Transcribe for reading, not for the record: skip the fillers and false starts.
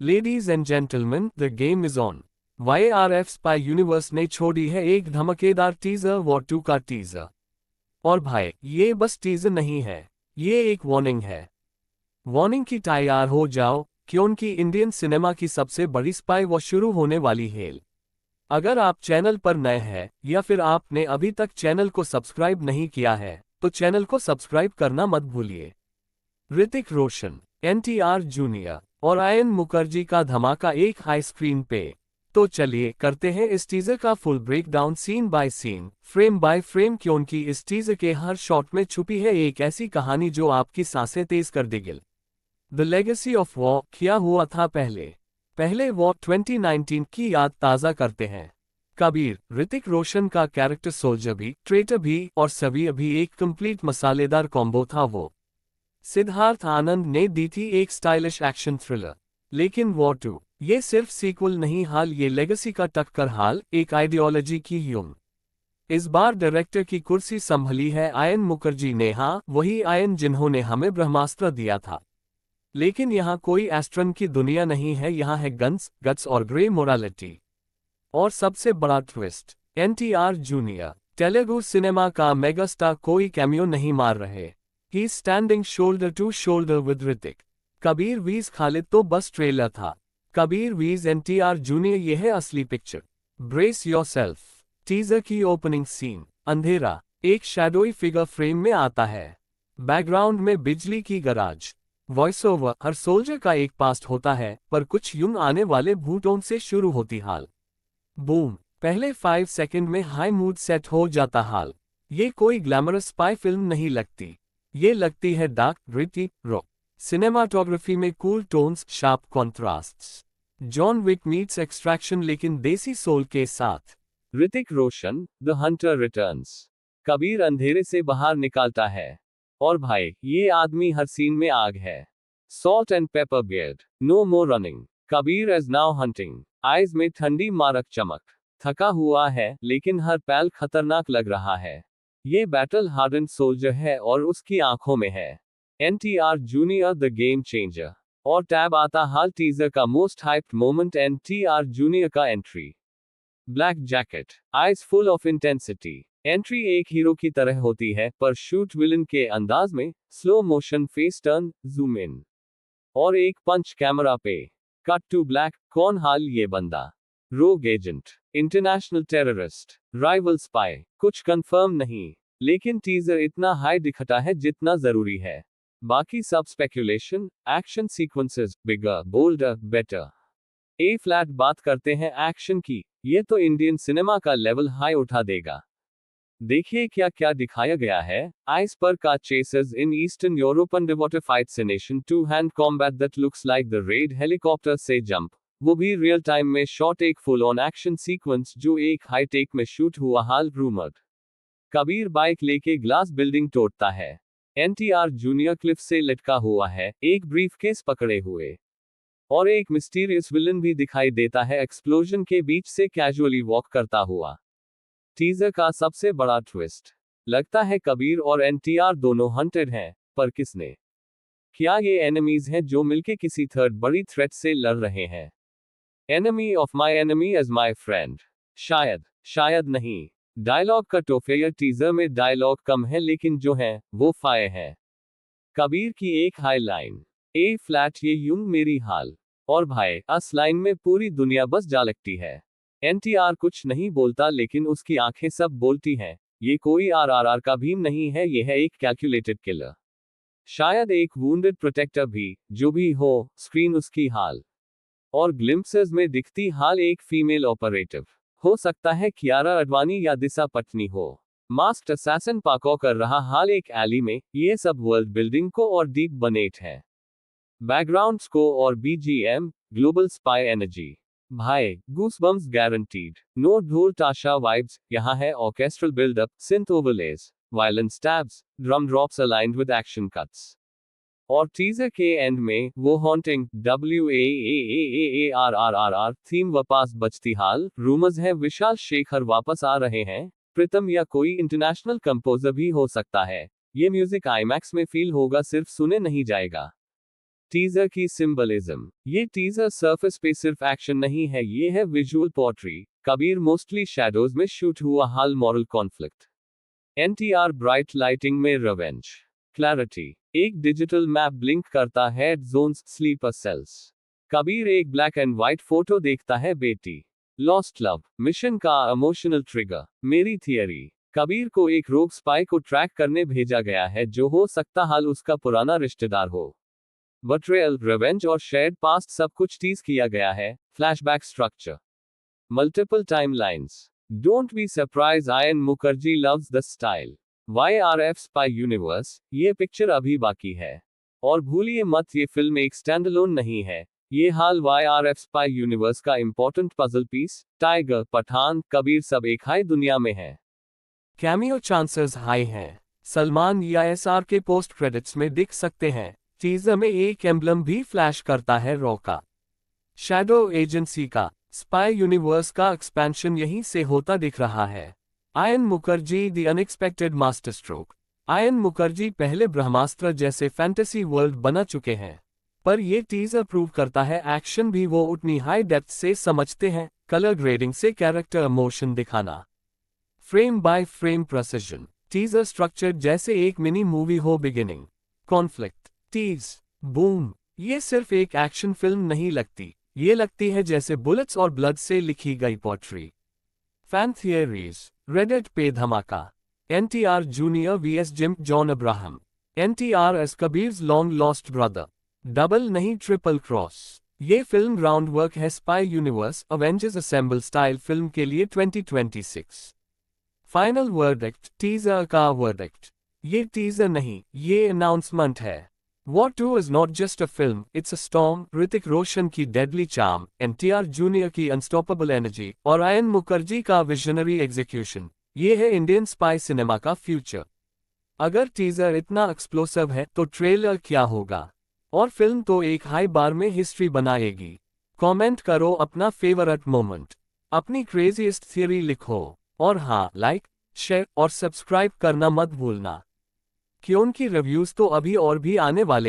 Ladies and gentleman, the game is on. YRF spy universe ने छोड़ी है एक धमाकेदार टीजर, वॉर 2 का टीजर। और भाई, ये बस टीजर नहीं है, ये एक वार्निंग है। वार्निंग की तैयार हो जाओ, क्योंकि इंडियन सिनेमा की सबसे बड़ी स्पाई वॉर शुरू होने वाली है। अगर आप चैनल पर नए हैं या फिर आपने अभी तक चैनल को सब्सक्राइब नहीं किया है, तो चैनल को सब्सक्राइब करना मत भूलिए। ऋतिक रोशन, NTR जूनियर और आयन मुखर्जी का धमाका एक हाई स्क्रीन पे। तो चलिए करते हैं इस टीजर का full breakdown, scene by scene, frame by frame, क्योंकि इस टीजर के हर शॉट में छुपी है एक ऐसी कहानी जो आपकी सांसें तेज कर देगी। द लेगेसी ऑफ वॉर, क्या हुआ था पहले। पहले वॉर 2019 की याद ताज़ा करते हैं। कबीर, ऋतिक रोशन का कैरेक्टर सोल्जर भी, ट्रेटर भी और सभी अभी एक कंप्लीट मसालेदार कॉम्बो था वो। सिद्धार्थ आनंद ने दी थी एक स्टाइलिश एक्शन थ्रिलर। लेकिन वॉर 2, ये सिर्फ सीक्वल नहीं हाल, ये लेगेसी का टक्कर हाल, एक आइडियोलॉजी की यूम। इस बार डायरेक्टर की कुर्सी संभली है आयन मुखर्जी ने, हाँ वही आयन जिन्होंने हमें ब्रह्मास्त्र दिया था। लेकिन यहाँ कोई एस्ट्रन की दुनिया नहीं है, यहाँ है गन्स, गट्स और ग्रे मोरालिटी। और सबसे बड़ा twist, NTR junior, Telugu cinema का मेगास्टार, कोई कैमियो नहीं मार रहे। He is standing shoulder to shoulder with Hrithik. Kabir vs Khalid तो बस ट्रेलर था। कबीर वीज NTR जूनियर, ये है असली पिक्चर। Brace yourself. टीजर की ओपनिंग सीन, अंधेरा, एक शैडोई फिगर फ्रेम में आता है। बैकग्राउंड में बिजली की गराज। वॉइस ओवर, हर सोल्जर का एक पास्ट होता है, पर कुछ यूं आने वाले भूतों से शुरू होती हाल। बूम, पहले 5 सेकंड में हाई मूड सेट हो जाता हाल। ये कोई ग्लैमरस स्पाई फिल्म नहीं लगती, ये लगती है डार्क, ग्रिटी, रॉ। सिनेमाटोग्राफी में cool tones, sharp contrasts. John Wick meets Extraction, लेकिन देसी सोल के साथ। Hrithik Roshan, the hunter returns. Kabir अंधेरे से बाहर निकालता है। और भाई, ये आदमी हर सीन में आग है। Salt and pepper beard, no more running. Kabir is now hunting. Eyes में ठंडी मारक चमक। थका हुआ है, लेकिन हर पैल खतरनाक लग रहा है। ये बैटल हार्डन सोल्जर है और उसकी आंखों में है। NTR junior, the game changer. और टैब आता हाल टीजर का most hyped moment, NTR junior का entry. Black jacket, eyes full of intensity. Entry एक हीरो की तरह होती है, पर शूट विलन के अंदाज में, slow motion, face turn, zoom in और एक पंच कैमरा पे। कट टू ब्लैक, कौन हाल ये बंदा? रोग agent, international terrorist, rival spy, कुछ कंफर्म नहीं। लेकिन टीजर इतना हाई दिखता है जितना जरूरी है। बाकी सब स्पेक्यूलेशन। एक्शन सीक्वेंसेस, बिगर, बोल्डर, बेटर। ए फ्लैट बात करते हैं एक्शन की, ये तो इंडियन सिनेमा का लेवल हाई उठा देगा। देखिए क्या क्या दिखाया गया है। आइस पर car chases in Eastern Europe, underwater fights in nation, to hand combat that looks like the raid, helicopter से जंप, वो भी रियल टाइम में शॉट, एक फुल ऑन एक्शन सीक्वेंस जो एक हाई टेक में शूट हुआ हाल, रूमर्ड। कबीर बाइक लेके ग्लास बिल्डिंग तोड़ता है। NTR जूनियर क्लिफ से लटका हुआ है, एक ब्रीफकेस पकड़े हुए। और एक मिस्टीरियस विलन भी दिखाई देता है, एक्सप्लोजन के बीच से कैजुअली वॉक करता हुआ। टीजर का सबसे बड़ा ट्विस्ट, लगता है कबीर और NTR दोनों हंटेड हैं, पर किसने? क्या ये एनिमीज हैं जो मिलके किसी थर्ड बड़ी थ्रेट से लड़ रहे हैं? Enemy of my enemy is my friend. शायद, शायद नहीं। डायलॉग का टोफेयर, टीजर में डायलॉग कम है, लेकिन जो है वो फायर है। कबीर की एक हाई लाइन, ए फ्लैट, ये यूं मेरी हाल। और भाई, अस लाइन में पूरी दुनिया बस जा लगती है। NTR कुछ नहीं बोलता, लेकिन उसकी आंखें सब बोलती हैं। ये कोई RRR का भीम नहीं है, ये है एक कैलकुलेटेड किलर। शायद एक वूंडेड प्रोटेक्टर भी, जो भी हो, स्क्रीन उसकी हाल। और ग्लिम्पसेस में दिखती हाल एक फीमेल ऑपरेटिव। हो सकता है कियारा अडवाणी या दिशा पटनी हो। मास्क्ड असैसिन पाको कर रहा हाल एक एली में। ये सब वर्ल्ड बिल्डिंग को और डीप बनेट है। बैकग्राउंड स्कोर और BGM, ग्लोबल स्पाई एनर्जी। भाई, goosebumps guaranteed. No dhol tasha vibes, यहाँ है orchestral buildup, synth overlays, violence stabs, drum drops aligned with action cuts. और टीजर के एंड में वो हॉन्टिंग WAAAARRRR थीम वापस बजती हाल। रूमर्स है विशाल शेखर वापस आ रहे हैं, प्रीतम या कोई इंटरनेशनल कंपोजर भी हो सकता है। ये म्यूजिक IMAX में फील होगा, सिर्फ सुने नहीं जाएगा। टीजर की सिंबलिज्म। ये टीजर सरफेस पे सिर्फ एक्शन नहीं है, ये है visual poetry. Kabir mostly shadows में शूट हुआ हाल moral conflict. NTR bright lighting में रिवेंज। क्लैरिटी। एक डिजिटल मैप ब्लिंक करता है जोन्स, स्लीपर सेल्स। कबीर एक ब्लैक एंड व्हाइट फोटो देखता है बेटी। Lost love. मिशन का इमोशनल ट्रिगर। मेरी थियरी। कबीर को एक रोग स्पाई को ट्रैक करने भेजा गया है जो हो सकता हाल उसका पुराना रिश्तेदार हो। बट्रेयल, रिवेंज और शेयर्ड पास्ट सब कुछ टीज किया गया है। Flashback structure. Multiple timelines. Don't be surprise ion Mukherjee loves the style. YRF spy universe. ये पिक्चर अभी बाकी है। और भूलिए मत, ये फिल्म एक स्टैंडअलोन नहीं है। ये हाल YRF स्पाई यूनिवर्स का important puzzle piece. Tiger, Pathaan, Kabir सब एक हाई दुनिया में है। कैमियो चांसेस हाई हैं। सलमान या SR के पोस्ट क्रेडिट्स में दिख सकते हैं। टीजर में एक एम्बलम भी फ्लैश करता है रॉ का। शैडो एजेंसी का। स्पाई यूनिवर्स का एक्सपेंशन यहीं से होता दिख रहा है। Ion Mukherjee the unexpected master stroke. Ion Mukherjee पहले ब्रह्मास्त्र जैसे फैंटेसी वर्ल्ड बना चुके हैं, पर यह टीजर प्रूव करता है एक्शन भी वो उतनी हाई डेप्थ से समझते हैं। कलर ग्रेडिंग से कैरेक्टर इमोशन दिखाना। Frame by frame precision. Teaser structure जैसे एक मिनी मूवी हो। Beginning, conflict, tease, boom. ये सिर्फ एक एक्शन फिल्म नहीं लगती, ये लगती है जैसे बुलेट्स और ब्लड से लिखी गई पोट्री। Fan theories. रेडिट पे धमाका। NTR जूनियर vs जिम John Abraham. NTR as Kabir's long lost brother. Double नहीं, ट्रिपल क्रॉस। ये फिल्म ग्राउंड वर्क है spy universe Avengers assemble style film के लिए 2026। Final verdict. टीजर का वर्डिक्ट। ये टीजर नहीं, ये अनाउंसमेंट है। War 2 is not just a film, it's a storm। Hrithik Roshan की डेडली चार्म, NTR जूनियर की अनस्टॉपेबल एनर्जी और आयन मुखर्जी का विजनरी एग्जीक्यूशन, ये है इंडियन स्पाई सिनेमा का फ्यूचर। अगर टीजर इतना एक्सप्लोसिव है तो ट्रेलर क्या होगा? और फिल्म तो एक हाई बार में हिस्ट्री बनाएगी। कमेंट करो अपना फेवरेट मोमेंट, अपनी क्रेजीएस्ट थियरी लिखो, और हाँ, लाइक, शेयर और सब्सक्राइब करना मत भूलना, क्योंकि रिव्यूज तो अभी और भी आने वाले।